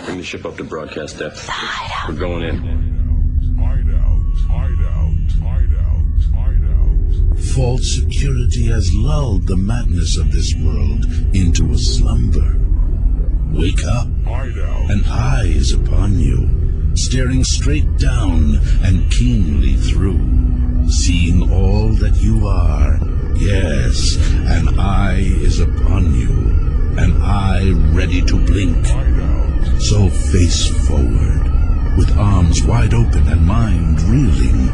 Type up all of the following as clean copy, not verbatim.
Bring the ship up to broadcast depth. We're going in. Hideout. False security has lulled the madness of this world into a slumber. Wake up. An eye is upon you, staring straight down and keenly through, seeing all that you are. Yes, an eye is upon you, an eye ready to blink. So face forward, with arms wide open and mind reeling.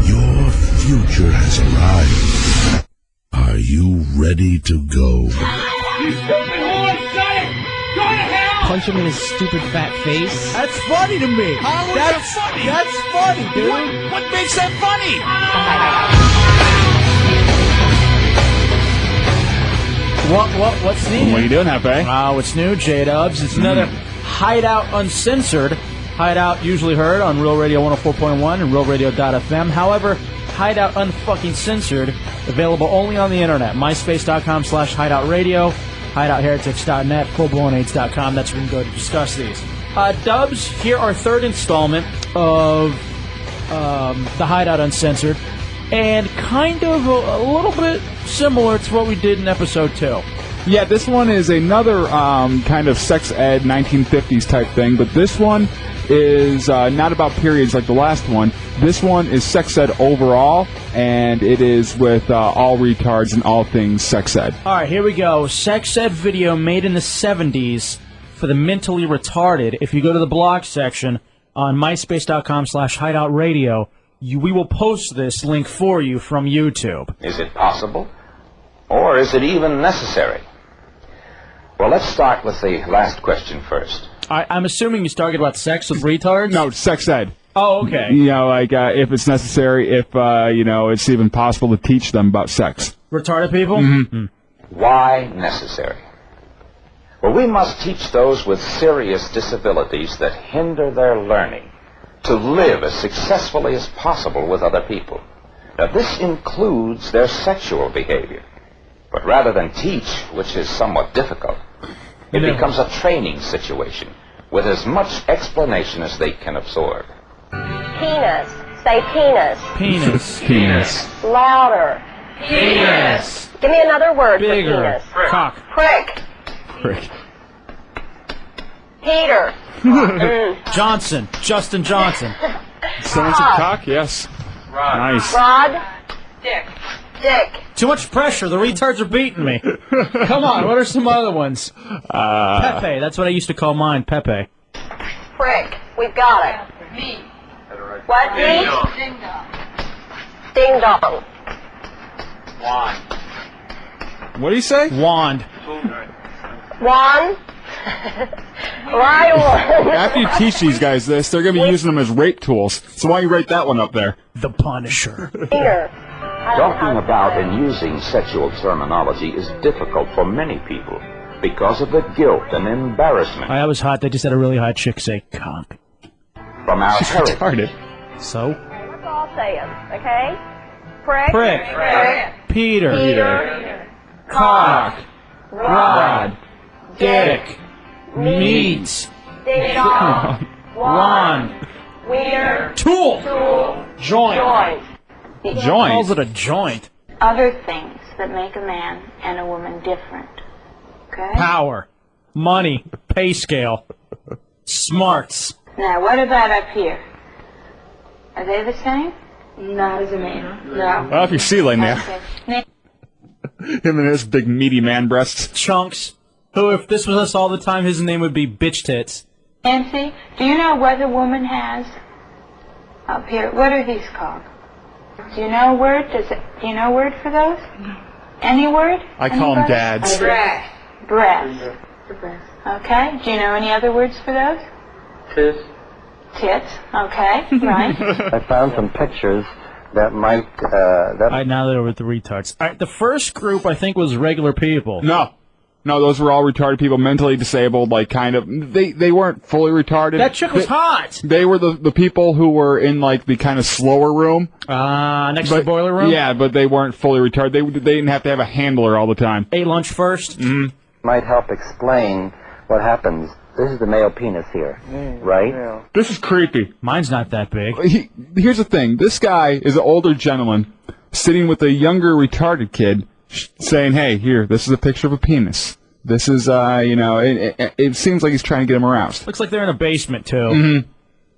Your future has arrived. Are you ready to go? Punch him in his stupid fat face. That's funny to me. How is that funny? That's funny, dude. What makes that funny? What's new? What are you doing, Hefe? What's new, J-Dubs? It's another Hideout Uncensored. Hideout usually heard on Real Radio 104.1 and RealRadio.fm. However, Hideout Unfucking Censored, available only on the internet. MySpace.com/HideoutRadio, HideoutHeretics.net, FullBlownAids.com. That's where you can go to discuss these. Dubs, here our third installment of the Hideout Uncensored, and kind of a little bit similar to what we did in episode 2. Yeah, this one is another kind of sex ed 1950s type thing, but this one is not about periods like the last one. This one is sex ed overall, and it is with all retards and all things sex ed. All right, here we go. Sex ed video made in the 70s for the mentally retarded. If you go to the blog section on myspace.com/hideoutradio, we will post this link for you from YouTube. Is it possible? Or is it even necessary? Well, let's start with the last question first. I'm assuming he's talking about sex with retards? No, sex ed. Oh, okay. You know, like if it's necessary, if, it's even possible to teach them about sex. Retarded people? Mm-hmm. Why necessary? Well, we must teach those with serious disabilities that hinder their learning to live as successfully as possible with other people. Now, this includes their sexual behavior. But rather than teach, which is somewhat difficult, it becomes a training situation with as much explanation as they can absorb. Penis. Say penis. Penis. Penis. Louder. Penis. Give me another word Bigger. for penis. Cock. Prick. Prick. Peter. Johnson. Justin Johnson. Someone said cock? Yes. Rod. Nice. Rod. Dick. Dick. Too much pressure. The retards are beating me. Come on, what are some other ones? Pepe. That's what I used to call mine, Pepe. Prick. We've got it. Me. What? Ding Me? dong. Ding dong. Wand. What do you say? Wand. One. Right on. After you teach these guys this, they're going to be using them as rape tools. So why don't you write that one up there? The Punisher. Finger. Talking about and using sexual terminology is difficult for many people because of the guilt and embarrassment That was hot. They just had a really hot chick say cock. from our heritage. Retarded. So? Let's all say it, okay? Prick. Prick. Prick. Peter. Peter. Cock. Rod. Dick. Meat. Ding dong. Wand. Wiener. Tool. Tool. Joint. Joint. Joint. Calls it a joint. Other things that make a man and a woman different. Okay? Power. Money. Pay scale. Smarts. Now, what about up here? Are they the same? Not as a man. No. Well, if you're ceiling there. Okay. Him and his big meaty man breasts. Chunks. Who, if this was us all the time, his name would be Bitch Tits. Nancy, do you know what a woman has up here? What are these called? Do you know a word? Do you know a word for those? Any word? I call them Anybody? dads. Breast. Breast. Okay. Do you know any other words for those? Tits. Tits. Okay. Right. I found some pictures that might, All right, now they're with the retards. All right, the first group, I think, was regular people. No. No, those were all retarded people, mentally disabled, like kind of. They weren't fully retarded. That chick was hot. They were the people who were in like the kind of slower room. Next to the boiler room? Yeah, but they weren't fully retarded. They didn't have to have a handler all the time. Ate lunch first? Mm-hmm. Might help explain what happens. This is the male penis here, right? Yeah. This is creepy. Mine's not that big. Here's the thing. This guy is an older gentleman sitting with a younger retarded kid saying, hey, here, this is a picture of a penis. This is, it seems like he's trying to get him aroused. Looks like they're in a basement, too. Mm-hmm.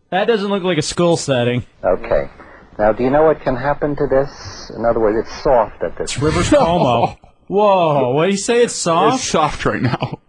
That doesn't look like a school setting. Okay. Now, do you know what can happen to this? In other words, it's soft at this. It's Rivers Cuomo. Whoa, what do you say? It's soft? It's soft right now.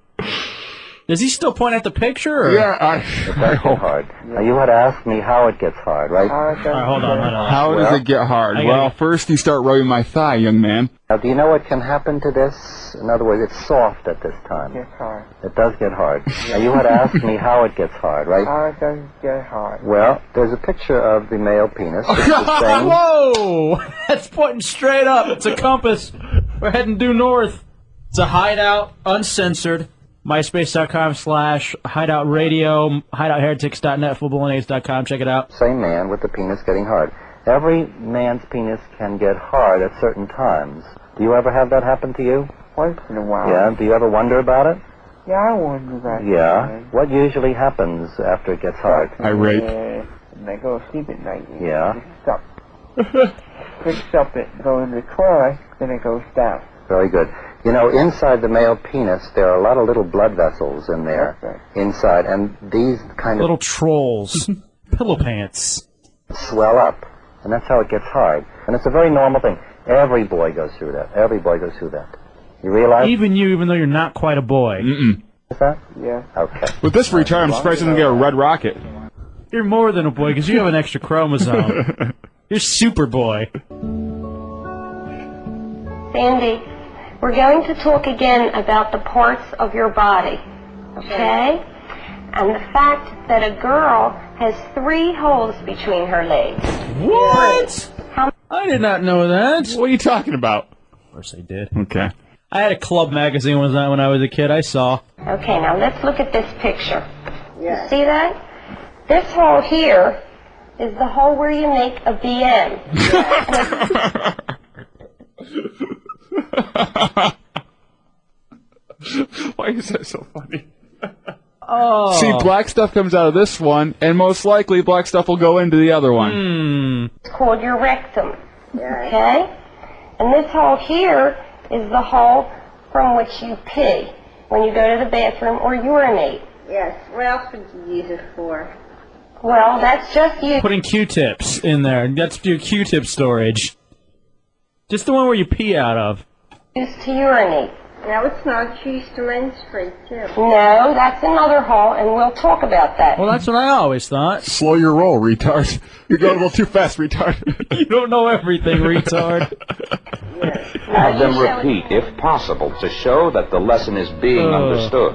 Does he still point at the picture? Or? Yeah, it does get hard. Now, you had to ask me how it gets hard, right? All right, hold on. How does it get hard? Well, first you start rubbing my thigh, young man. Now, do you know what can happen to this? In other words, it's soft at this time. It gets hard. It does get hard. Now, you had to ask me how it gets hard, right? How it does get hard. Well, there's a picture of the male penis. It's the same. Whoa! That's pointing straight up. It's a compass. We're heading due north. It's a Hideout, uncensored. MySpace.com/Hideout Radio, HideoutHeretics.net, FullBolognese.com. Check it out. Same man with the penis getting hard. Every man's penis can get hard at certain times. Do you ever have that happen to you? Once in a while. Yeah. Do you ever wonder about it? Yeah, I wonder about Yeah. that. What usually happens after it gets hard? I rape. And I go to sleep at night. Yeah. Picks up it, go in the toilet, then it goes down. Very good. You know, inside the male penis, there are a lot of little blood vessels in there, inside, and these kind Little trolls. Pillow pants. swell up, and that's how it gets hard. And it's a very normal thing. Every boy goes through that. Every boy goes through that. You realize? Even you, even though you're not quite a boy. Mm-mm. Is that? Yeah. Okay. With this retard, I'm surprised he doesn't get a red rocket. You're more than a boy, because you have an extra chromosome. You're Superboy. Sandy, we're going to talk again about the parts of your body, okay? And the fact that a girl has 3 holes between her legs. What? I did not know that. What are you talking about? Of course I did. Okay. I had a club magazine when I was a kid. I saw. Okay, now let's look at this picture. You see that? This hole here is the hole where you make a BM. Why is that so funny? Oh. See, black stuff comes out of this one, and most likely black stuff will go into the other one. It's called your rectum. Okay? And this hole here is the hole from which you pee when you go to the bathroom or urinate. Yes. What else would you use it for? Well, that's just you. Putting Q-tips in there. That's your Q-tip storage. Just the one where you pee out of. Used to urinate. Now it's not used to menstruate, too. No, that's another hole, and we'll talk about that. Well, that's what I always thought. Slow your roll, retard. You're going a little too fast, retard. You don't know everything, retard. Have them repeat, if possible, to show that the lesson is being understood.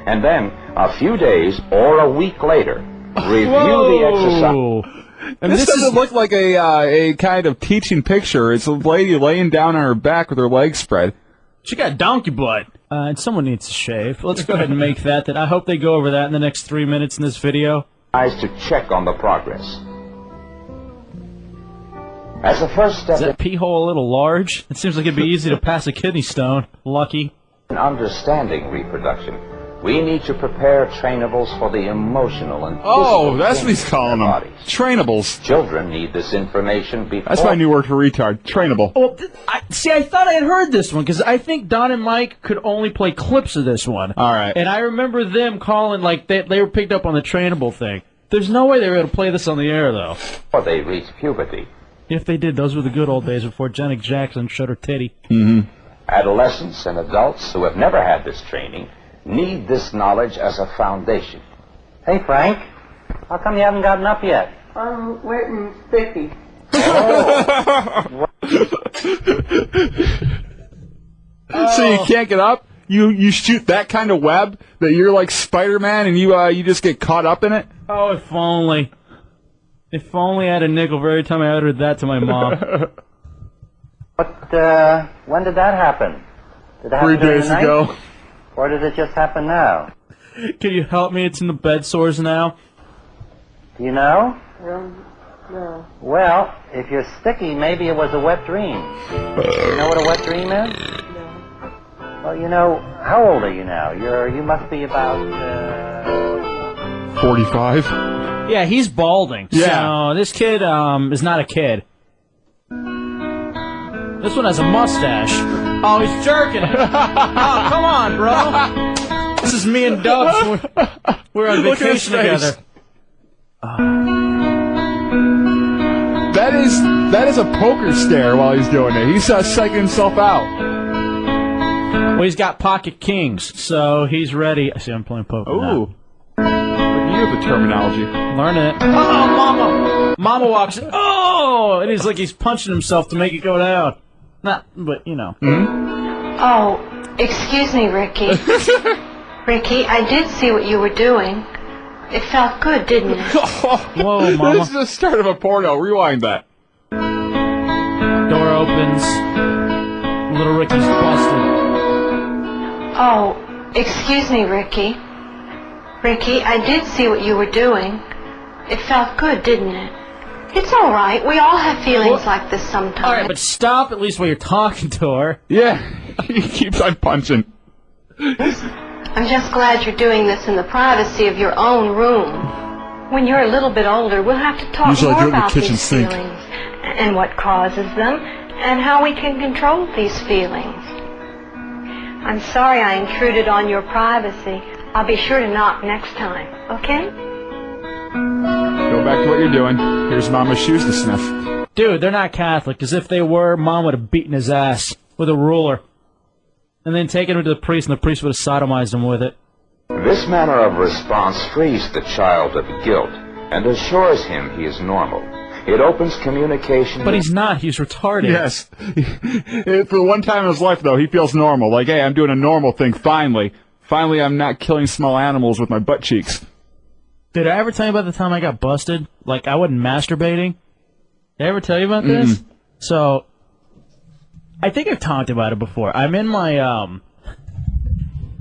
And then, a few days or a week later, review the exercise. And this doesn't look like a kind of teaching picture. It's a lady laying down on her back with her legs spread. She got donkey butt. And someone needs to shave. Let's go ahead and make that. I hope they go over that in the next 3 minutes in this video. To check on the progress. As a first step Is that pee hole a little large? It seems like it'd be easy to pass a kidney stone. Lucky. in understanding reproduction, we need to prepare trainables for the emotional and physical that's what he's changes calling in them. their bodies. Trainables. Children need this information before... That's my new word for retard. Trainable. Well, I thought I had heard this one, because I think Don and Mike could only play clips of this one. All right. And I remember them calling, like, they were picked up on the trainable thing. There's no way they were able to play this on the air, though. Before they reach puberty. If they did, those were the good old days before Janet Jackson showed her titty. Mm-hmm. Adolescents and adults who have never had this training need this knowledge as a foundation. Hey, Frank. How come you haven't gotten up yet? I'm waiting 50. So you can't get up? You shoot that kind of web that you're like Spider-Man and you just get caught up in it? Oh, if only. If only I had a nickel for every time I uttered that to my mom. When did that happen? Did it happen 3 during days the night? ago. Or did it just happen now? Can you help me? It's in the bed sores now. Do you know? No. Well, if you're sticky, maybe it was a wet dream. You know what a wet dream is? No. Well, you know, how old are you now? You must be about, 45. Yeah, he's balding. Yeah. So this kid is not a kid. This one has a mustache. Oh, he's jerking it. Oh, come on, bro. This is me and Dubs. We're on Look at his vacation face. together. That is a poker stare while he's doing it. He's psyching himself out. Well, he's got pocket kings, so he's ready. See, I'm playing poker now. Ooh. But you have the terminology. Learning it. Oh, mama! Mama walks in. Oh! And he's punching himself to make it go down. Not, but, you know. Mm-hmm. Oh, excuse me, Ricky. Ricky, I did see what you were doing. It felt good, didn't it? Whoa, Mama. This is the start of a porno. Rewind that. Door opens. Little Ricky's busted. Oh, excuse me, Ricky. Ricky, I did see what you were doing. It felt good, didn't it? It's all right. We all have feelings like this sometimes. All right, but stop at least while you're talking to her. Yeah, he keeps on punching. I'm just glad you're doing this in the privacy of your own room. When you're a little bit older, we'll have to talk Usually I do more it in the about kitchen these sink. feelings and what causes them and how we can control these feelings. I'm sorry I intruded on your privacy. I'll be sure to knock next time, okay? Go back to what you're doing. Here's Mama's shoes to sniff. Dude, they're not Catholic, because if they were, Mom would have beaten his ass with a ruler. And then taken him to the priest, and the priest would have sodomized him with it. This manner of response frees the child of guilt and assures him he is normal. It opens communication. But he's not. He's retarded. Yes. For the one time in his life, though, he feels normal. Like, hey, I'm doing a normal thing, finally. Finally, I'm not killing small animals with my butt cheeks. Did I ever tell you about the time I got busted? Like, I wasn't masturbating? Did I ever tell you about this? So, I think I've talked about it before. I'm in my,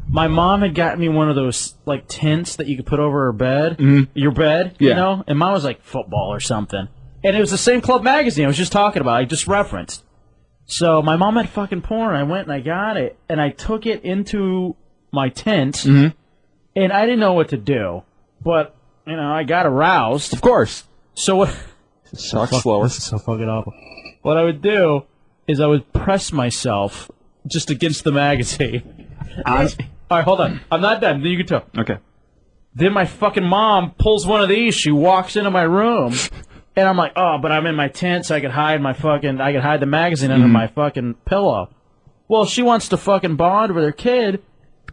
my mom had gotten me one of those, like, tents that you could put over her bed. Your bed, you know? And mine was, like, football or something. And it was the same Club magazine I was just talking about. I just referenced. So, my mom had fucking porn. I went and I got it. And I took it into my tent. And I didn't know what to do. But, you know, I got aroused. Of course. So what... Suck slower. This is so fucking awful. What I would do is I would press myself just against the magazine. All right, hold on. I'm not done. Then you can tell. Okay. Then my fucking mom pulls one of these. She walks into my room. And I'm like, oh, but I'm in my tent, so I could hide the magazine under my fucking pillow. Well, she wants to fucking bond with her kid.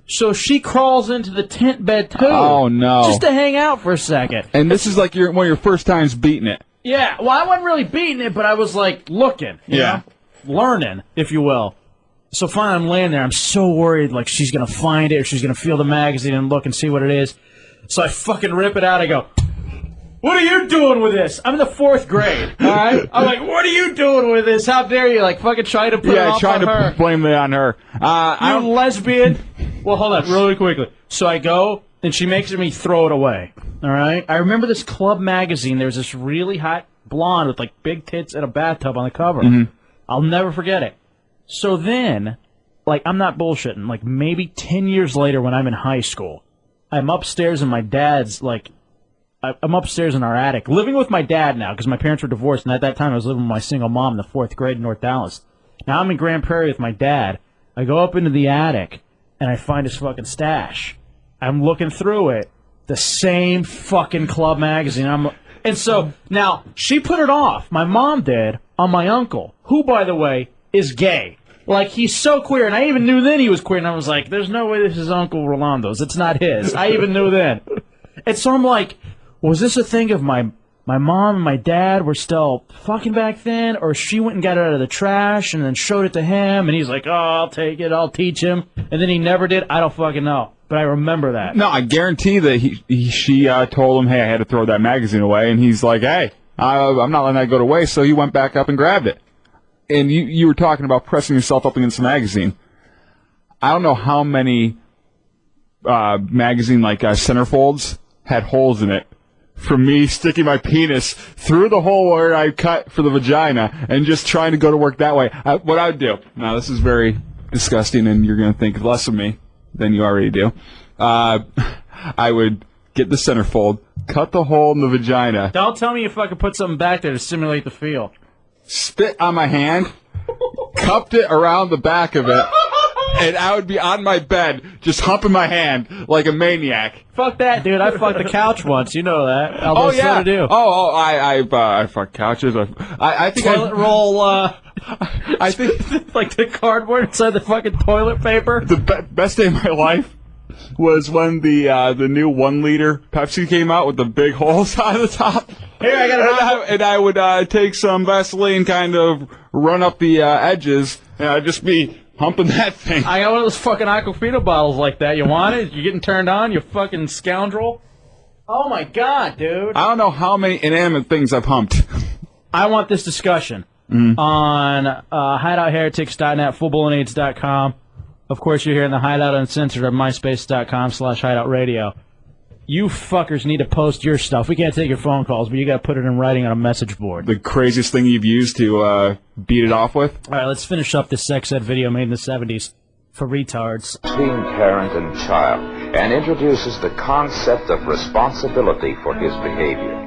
So she crawls into the tent bed, too. Oh, no. Just to hang out for a second. And this is like one of your first times beating it. Yeah, well, I wasn't really beating it, but I was, like, looking. You know? Learning, if you will. So finally I'm laying there. I'm so worried, like, she's going to find it or she's going to feel the magazine and look and see what it is. So I fucking rip it out. I go, what are you doing with this? I'm in the 4th grade, all right? I'm like, what are you doing with this? How dare you, like, fucking try to put it off trying on her. to blame it on her. You lesbian. Well, hold on, really quickly. So I go, and she makes me throw it away, all right? I remember this Club magazine. There was this really hot blonde with, like, big tits and a bathtub on the cover. I'll never forget it. So then, like, I'm not bullshitting, like, maybe 10 years later when I'm in high school, I'm upstairs in my dad's, like, I'm upstairs in our attic, living with my dad now, because my parents were divorced, and at that time I was living with my single mom in the 4th grade in North Dallas. Now I'm in Grand Prairie with my dad. I go up into the attic, and I find his fucking stash. I'm looking through it, the same fucking Club magazine. And so, now, she put it off, my mom did, on my uncle, who, by the way, is gay. Like, he's so queer, and I even knew then he was queer, and I was like, there's no way this is Uncle Rolando's. It's not his. I even knew then. And so I'm like, was this a thing of my mom and my dad were still fucking back then, or she went and got it out of the trash and then showed it to him, and he's like, oh, I'll take it, I'll teach him, and then he never did? I don't fucking know, but I remember that. No, I guarantee that she told him, hey, I had to throw that magazine away, and he's like, hey, I'm not letting that go to waste, so he went back up and grabbed it. And you were talking about pressing yourself up against the magazine. I don't know how many magazine, like centerfolds, had holes in it. From me sticking my penis through the hole where I cut for the vagina and just trying to go to work that way. What I would do, now this is very disgusting and you're going to think less of me than you already do. I would get the centerfold, cut the hole in the vagina. Don't tell me you fucking put something back there to simulate the feel. Spit on my hand, cupped it around the back of it, and I would be on my bed, just humping my hand like a maniac. Fuck that, dude. I fucked the couch once. You know that. Oh, yeah. So to do. I fuck couches. I think toilet roll, I think like the cardboard inside the fucking toilet paper. The best day of my life was when the new 1 liter Pepsi came out with the big holes on the top. Here, I got and I would take some Vaseline, kind of run up the edges, and I'd just be humping that thing. I got one of those fucking Aquafina bottles like that. You want it? You getting turned on, you fucking scoundrel? Oh my god, dude. I don't know how many inanimate things I've humped. I want this discussion on hideoutheretics.net, fullblownaids.com. Of course, you're here in the Hideout Uncensored at myspace.com/hideoutradio. You fuckers need to post your stuff. We can't take your phone calls, but you got to put it in writing on a message board. The craziest thing you've used to beat it off with? All right, let's finish up this sex ed video made in the 70s for retards. Between parent and child, and introduces the concept of responsibility for his behavior.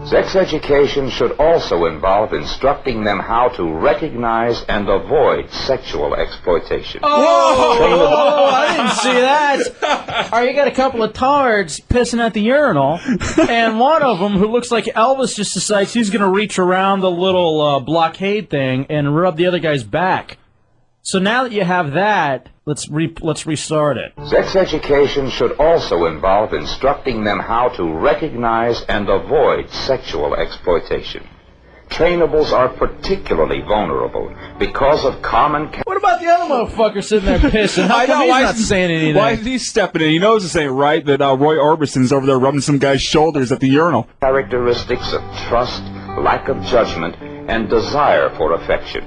Sex education should also involve instructing them how to recognize and avoid sexual exploitation. Oh, I didn't see that. All right, you got a couple of tards pissing at the urinal, and one of them, who looks like Elvis, just decides he's going to reach around the little blockade thing and rub the other guy's back. So now that you have that, let's restart it. Sex education should also involve instructing them how to recognize and avoid sexual exploitation. Trainables are particularly vulnerable because of common... What about the other motherfucker sitting there pissing? How come he's not saying anything? Why is he stepping in? He knows this ain't right, that Roy Orbison's over there rubbing some guy's shoulders at the urinal. Characteristics of trust, lack of judgment, and desire for affection.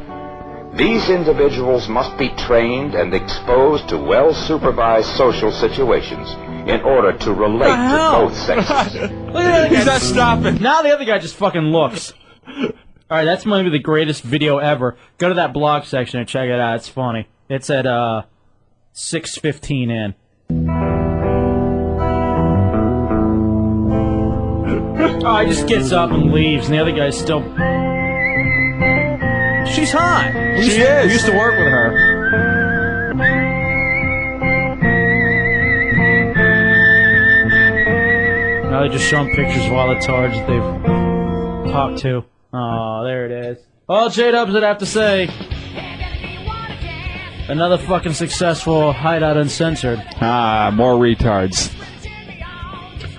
These individuals must be trained and exposed to well-supervised social situations in order to relate to both sexes. Look at that. He's not stopping. Now the other guy just fucking looks. All right, that's maybe the greatest video ever. Go to that blog section and check it out. It's funny. It's at 6:15 in. Oh, he just gets up and leaves, and the other guy's still... She's hot. She is. We used to work with her. Now they're just showing pictures of all the tards that they've talked to. Oh, there it is. Well, J-Dubs would have to say, another fucking successful Hideout Uncensored. Ah, more retards.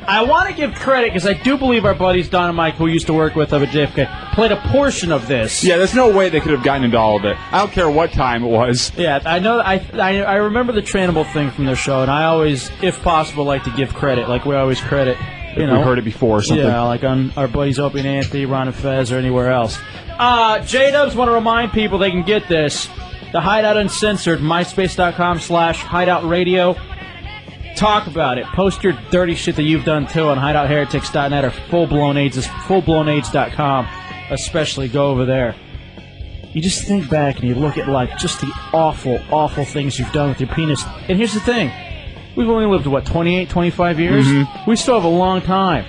I want to give credit, because I do believe our buddies Don and Mike, who we used to work with up at JFK, played a portion of this. Yeah, there's no way they could have gotten into all of it. I don't care what time it was. Yeah, I know. I remember the trainable thing from their show, and I always, if possible, like to give credit. Like we always credit, you know. We heard it before or something. Yeah, like on our buddies Opie and Anthony, Ron and Fez, or anywhere else. J-Dubs want to remind people they can get this. The Hideout Uncensored, myspace.com/hideoutradio. Talk about it. Post your dirty shit that you've done too on hideoutheretics.net or fullblownaids.com. Especially go over there. You just think back and you look at like just the awful, awful things you've done with your penis. And here's the thing. We've only lived, what, 28, 25 years? We still have a long time.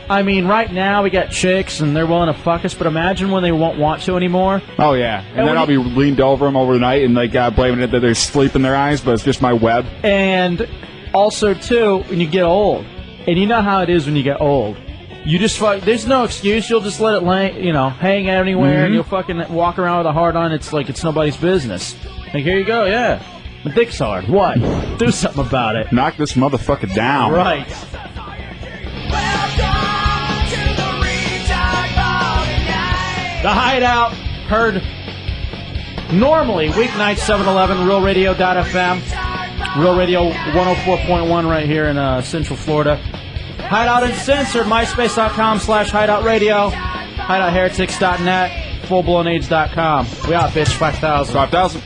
I mean, right now we got chicks and they're willing to fuck us, but imagine when they won't want to anymore. Oh, yeah. And then I'll be leaned over them over the night and like blaming it that there's sleep in their eyes, but it's just my web. And... also, too, when you get old, and you know how it is when you get old, you just there's no excuse. You'll just let it hang out anywhere, and you'll fucking walk around with a hard on. It's like it's nobody's business. Like, here you go, yeah. My dick's hard. What? Do something about it. Knock this motherfucker down. Right. The Hideout, heard normally weeknights 7-11, realradio.fm. Real Radio 104.1 right here in Central Florida. Hideout Uncensored, myspace.com/hideoutradio. Hideoutheretics.net, fullblownaids.com. We out, bitch. 5,000. 5,000.